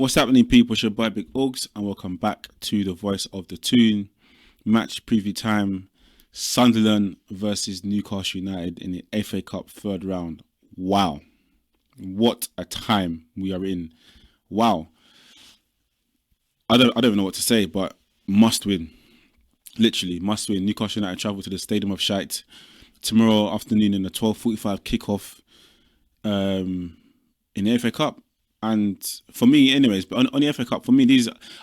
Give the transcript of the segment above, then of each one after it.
What's happening, people? It's your boy Big Oaks, and welcome back to the Voice of the Toon. Match preview time: Sunderland versus Newcastle United in the FA Cup third round. Wow, what a time we are in! Wow, I don't even know what to say, but must win. Literally must win. Newcastle United travel to the Stadium of Shite tomorrow afternoon in the 12:45 kickoff in the FA Cup. And for me, anyways, but on the FA Cup, for me,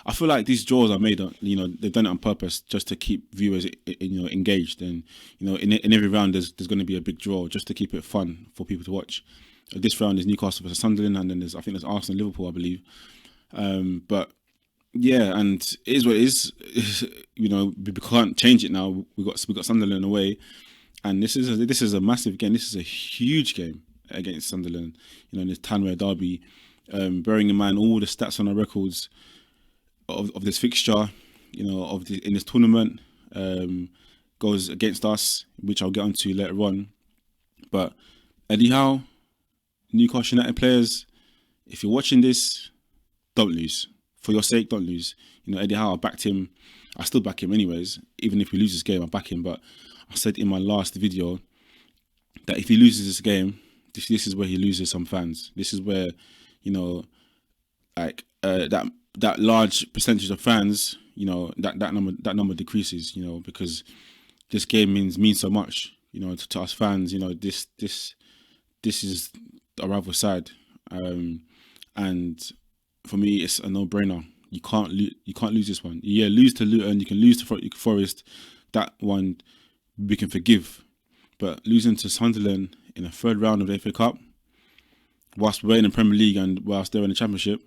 I feel like these draws are made. They've done it on purpose just to keep viewers, engaged. And in every round, there's going to be a big draw just to keep it fun for people to watch. This round is Newcastle versus Sunderland, and then there's Arsenal, Liverpool, I believe. But yeah, and it is what it is. We can't change it now. We got Sunderland away, and this is a massive game. This is a huge game against Sunderland. In this Tanway derby. Bearing in mind all the stats on our records of this fixture, in this tournament, goes against us, which I'll get onto later on. But Eddie Howe, Newcastle United players, if you're watching this, don't lose. For your sake, don't lose. Eddie Howe, I backed him. I still back him anyways. Even if we lose this game, I back him. But I said in my last video that if he loses this game, this is where he loses some fans. This is where that large percentage of fans, that number decreases, because this game means so much, to us fans. This is a rival side, and for me, it's a no-brainer. You can't lose this one. Yeah, lose to Luton, you can lose to Forest. That one we can forgive, but losing to Sunderland in a third round of the FA Cup, whilst we're in the Premier League and whilst they're in the Championship,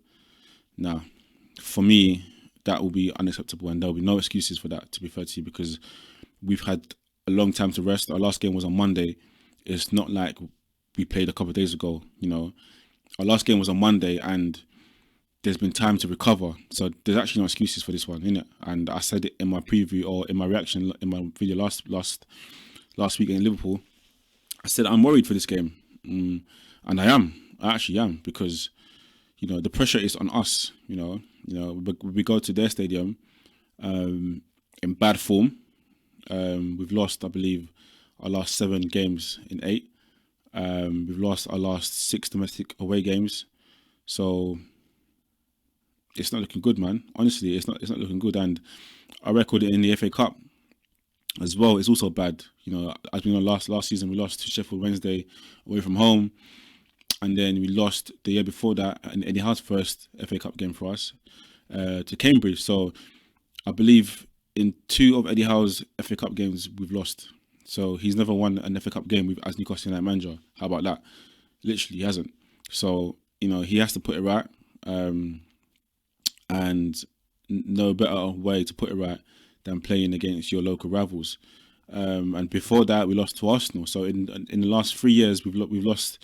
for me, that will be unacceptable, and there'll be no excuses for that, to be fair to you, because we've had a long time to rest. Our last game was on Monday. It's not like we played a couple of days ago. Our last game was on Monday, and there's been time to recover. So there's actually no excuses for this one, innit? And I said it in my preview, or in my reaction in my video last week in Liverpool. I said I'm worried for this game, and I actually am, because the pressure is on us. We go to their stadium in bad form. We've lost, I believe, our last 7 games in 8. We've lost our last 6 domestic away games, so it's not looking good, man. Honestly, it's not looking good. And our record in the FA Cup as well is also bad. As we know, last season we lost to Sheffield Wednesday away from home. And then we lost the year before that in Eddie Howe's first FA Cup game for us to Cambridge. So I believe in 2 of Eddie Howe's FA Cup games we've lost. So he's never won an FA Cup game as Newcastle United manager. How about that? Literally, he hasn't. So he has to put it right, and no better way to put it right than playing against your local rivals. And before that, we lost to Arsenal. So in the last 3 years, we've lost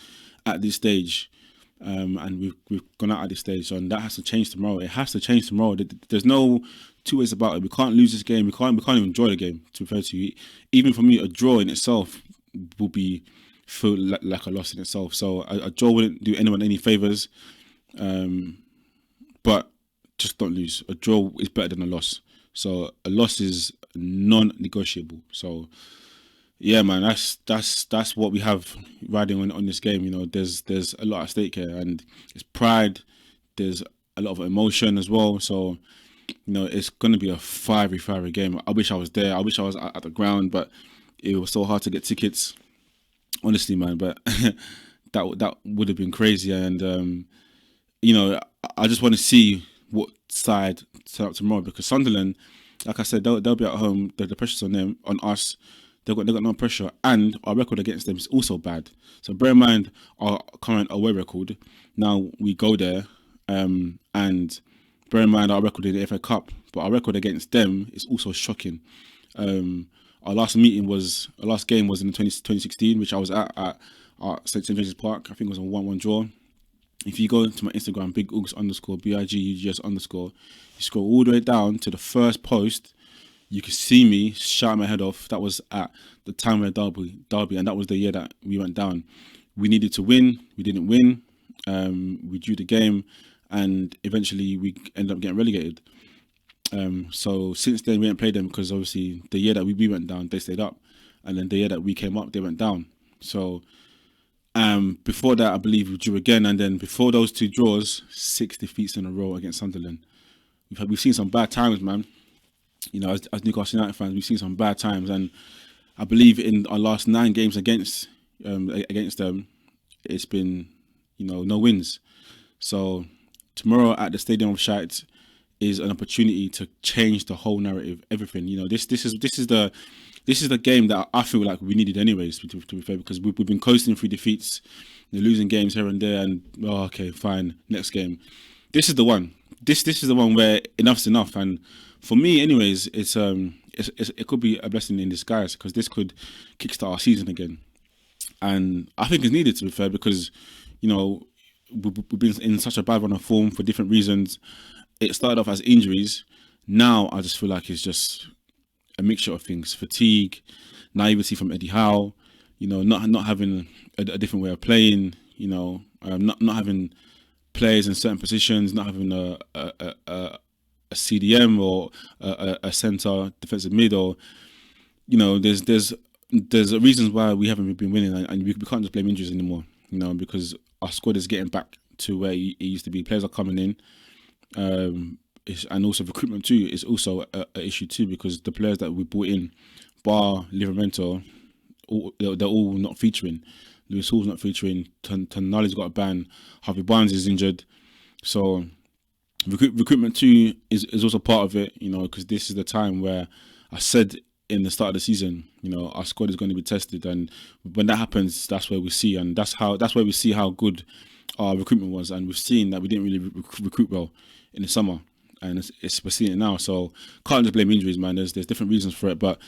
at this stage, and we've gone out at this stage, and that has to change tomorrow. It has to change tomorrow. There's no two ways about it. We can't lose this game. We can't even enjoy the game, to be fair to you. Even for me, a draw in itself will feel like a loss in itself. So a draw wouldn't do anyone any favors, but just don't lose. A draw is better than a loss. So a loss is non-negotiable. So yeah, man, that's what we have riding on this game. There's a lot at stake here, and it's pride. There's a lot of emotion as well. So it's going to be a fiery game. I wish I was there. I wish I was at the ground, but it was so hard to get tickets. Honestly, man, but that would have been crazy. And I just want to see what side set up tomorrow, because Sunderland, like I said, they'll be at home. The pressure's on them, on us. They've got no pressure, and our record against them is also bad. So bear in mind our current away record. Now we go there, and bear in mind our record in the FA Cup, but our record against them is also shocking. Our last game was in 2016, which I was at St James's Park. I think it was a 1-1 draw. If you go to my Instagram, BigUgs_BIGUGS_, you scroll all the way down to the first post, you can see me shout my head off. That was at the Tanway derby, and that was the year that we went down. We needed to win. We didn't win. We drew the game, and eventually we ended up getting relegated. So since then we haven't played them because obviously the year that we went down, they stayed up, and then the year that we came up, they went down. So before that, I believe we drew again, and then before those two draws, 6 defeats in a row against Sunderland. We've seen some bad times, man. You know, as Newcastle United fans, we've seen some bad times, and I believe in our last 9 games against them, it's been, no wins. So tomorrow at the Stadium of Shite is an opportunity to change the whole narrative, everything. This is the game that I feel like we needed anyways, to be fair, because we've been coasting through defeats, losing games here and there, and okay, fine, next game. This is the one. This is the one where enough's enough, and for me, anyways, it could be a blessing in disguise, because this could kickstart our season again, and I think it's needed, to be fair, because we've been in such a bad run of form for different reasons. It started off as injuries. Now I just feel like it's just a mixture of things: fatigue, naivety from Eddie Howe, not having a different way of playing, not having players in certain positions, not having a CDM or a centre defensive mid, or there's reasons why we haven't been winning, and we can't just blame injuries anymore, because our squad is getting back to where it used to be. Players are coming in, and also recruitment too is also a issue too, because the players that we brought in, bar Livramento, they're all not featuring. Lewis Hall's not featuring. Tonali's got a ban. Harvey Barnes is injured. So recruitment too is also part of it, because this is the time where I said in the start of the season, our squad is going to be tested, and when that happens, that's where we see, and that's where we see how good our recruitment was, and we've seen that we didn't really recruit well in the summer, and we're seeing it now. So can't just blame injuries, man. There's different reasons for it, but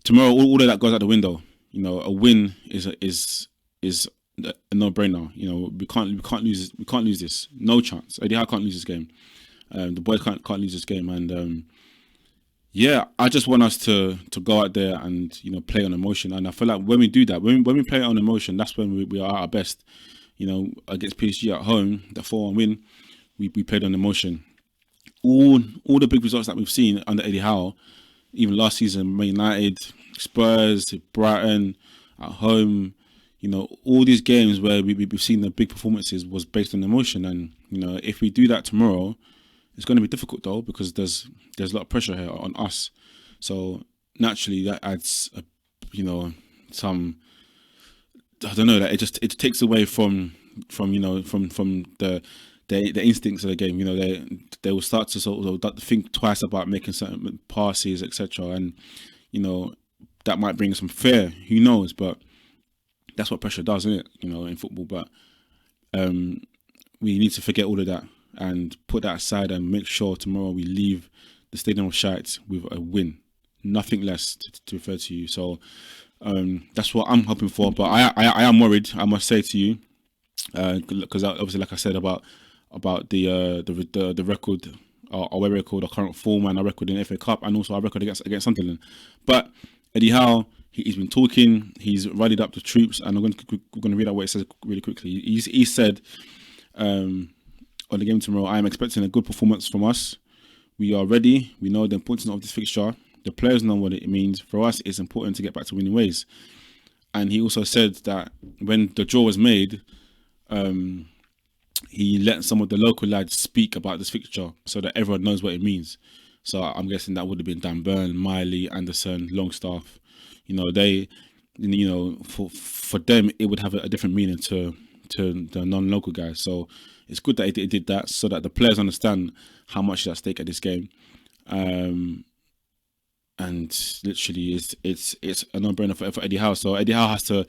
tomorrow all of that goes out the window. A win is a no-brainer. We can't lose this. No chance. Eddie Howe can't lose this game. The boys can't lose this game, and I just want us to go out there and play on emotion. And I feel like when we do that, when we play on emotion, that's when we are at our best. Against PSG at home, the 4-1 win, we played on emotion. All the big results that we've seen under Eddie Howe, even last season, Man United, Spurs, Brighton, at home, all these games where we've seen the big performances was based on emotion. And if we do that tomorrow, it's going to be difficult though, because there's a lot of pressure here on us. So naturally that adds some, I don't know, that it takes away from the instincts of the game. They will start to sort of think twice about making certain passes, etc. And that might bring some fear. Who knows? But that's what pressure does, isn't it? In football. But we need to forget all of that and put that aside and make sure tomorrow we leave the Stadium of Shite with a win, nothing less to refer to you. So that's what I'm hoping for. But I am worried, I must say to you, because obviously, like I said about the record, our record, our current form, and our record in the FA Cup, and also our record against Sunderland. But Eddie Howe, he's been talking. He's rallied up the troops, and we're going to read out what it says really quickly. He said on the game tomorrow, I am expecting a good performance from us. We are ready. We know the importance of this fixture. The players know what it means. For us, it's important to get back to winning ways. And he also said that when the draw was made, he let some of the local lads speak about this fixture so that everyone knows what it means. So I'm guessing that would have been Dan Burn, Miley, Anderson, Longstaff. For them, it would have a different meaning to the non-local guys. So it's good that it did that, so that the players understand how much is at stake at this game. And literally, it's a no-brainer for Eddie Howe. So Eddie Howe has to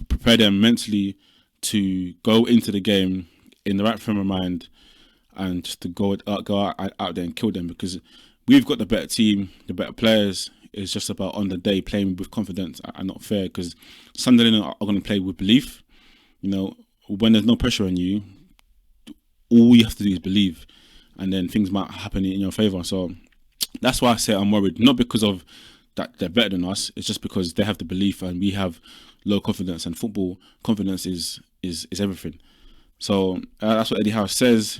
prepare them mentally to go into the game in the right frame of mind, and to go out there and kill them, because we've got the better team, the better players. It's just about on the day playing with confidence and not fair, because Sunderland are going to play with belief. When there's no pressure on you, all you have to do is believe, and then things might happen in your favour. So that's why I say I'm worried, not because of that they're better than us. It's just because they have the belief and we have low confidence, and football confidence is everything. So that's what Eddie Howe says.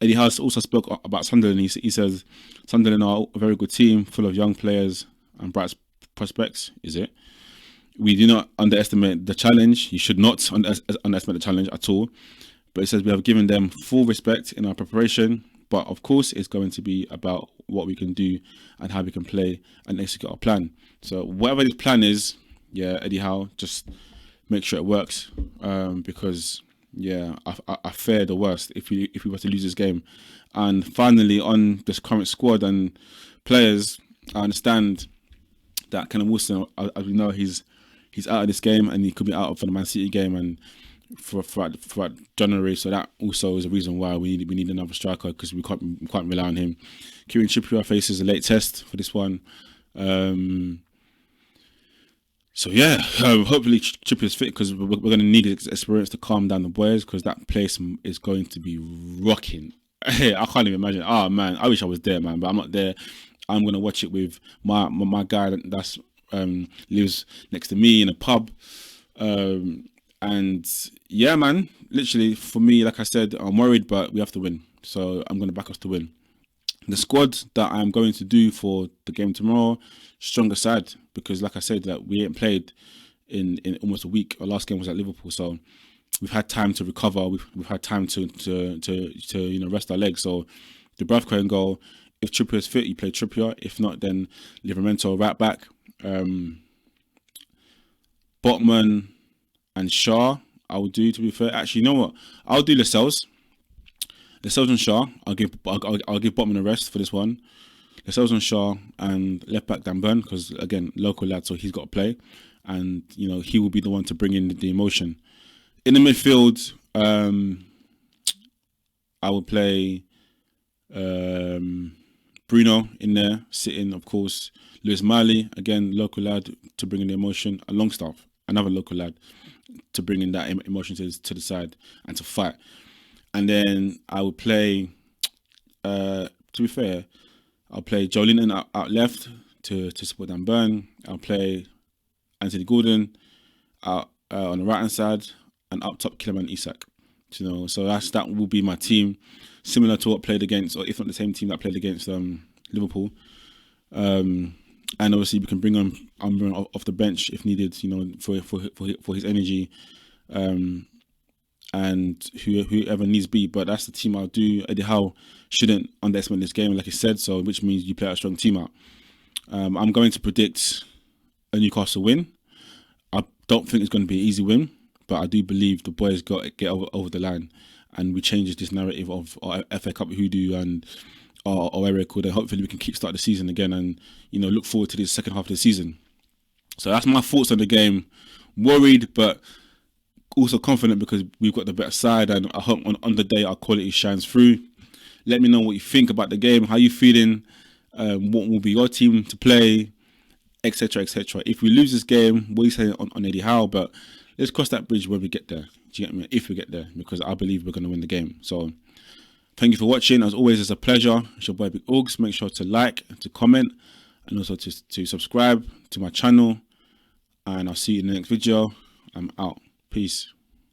Eddie Howe also spoke about Sunderland. He says Sunderland are a very good team, full of young players and bright prospects. Is it? We do not underestimate the challenge. You should not underestimate the challenge at all. But it says we have given them full respect in our preparation. But of course, it's going to be about what we can do and how we can play and execute our plan. So whatever this plan is, yeah, Eddie Howe, just make sure it works. Because yeah, I fear the worst if we were to lose this game. And finally, on this current squad and players, I understand that Kenneth Wilson, as we know, he's out of this game and he could be out for the Man City game and throughout January. So that also is a reason why we need another striker, because we can't rely on him. Kieran Trippier faces a late test for this one. So yeah, hopefully Trippier's fit, because we're going to need his experience to calm down the boys, because that place is going to be rocking. I can't even imagine. Oh man, I wish I was there, man, but I'm not there. I'm going to watch it with my guy that's lives next to me in a pub. And yeah, man, literally for me, like I said, I'm worried, but we have to win. So I'm going to back us to win. The squad that I'm going to do for the game tomorrow, stronger side, because like I said, that we ain't played in almost a week. Our last game was at Liverpool, so we've had time to recover. We've had time to rest our legs. So the Dubravka in goal. If Trippier is fit, you play Trippier. If not, then Livramento right back. Botman and Shaw, I will do, to be fair. Actually, you know what? I'll do Lascelles and Shaw. I'll give Botman a rest for this one. Lascelles and Shaw, and left back Dan Burn, because again, local lad, so he's got to play, and he will be the one to bring in the emotion. In the midfield, I will play Bruno in there, sitting, of course, Lewis Miley, again, local lad, to bring in the emotion, and Longstaff, another local lad, to bring in that emotion to the side and to fight. And then I will play, to be fair, I'll play Joe Linton out left to support Dan Burn. I'll play Anthony Gordon out on the right hand side, and up top Kiliman Isak. So that will be my team, similar to what played against, or if not the same team that played against Liverpool. And obviously we can bring on off the bench if needed, for his energy, and whoever needs be. But that's the team I'll do. Eddie Howe shouldn't underestimate this game, like I said. So which means you play a strong team out. I'm going to predict a Newcastle win. I don't think it's going to be an easy win, but I do believe the boys got to get over the line, and we change this narrative of our FA Cup hoodoo and our record, and hopefully we can kickstart the season again, and look forward to this second half of the season. So that's my thoughts on the game. Worried, but also confident, because we've got the better side, and I hope on the day our quality shines through. Let me know what you think about the game, how you feeling, what will be your team to play, etc, etc. If we lose this game, what are you saying on Eddie Howe? But let's cross that bridge when we get there. Do you get me? If we get there, because I believe we're going to win the game. So thank you for watching. As always, it's a pleasure. It's your boy Big Augs. Make sure to like, to comment, and also to subscribe to my channel. And I'll see you in the next video. I'm out. Peace.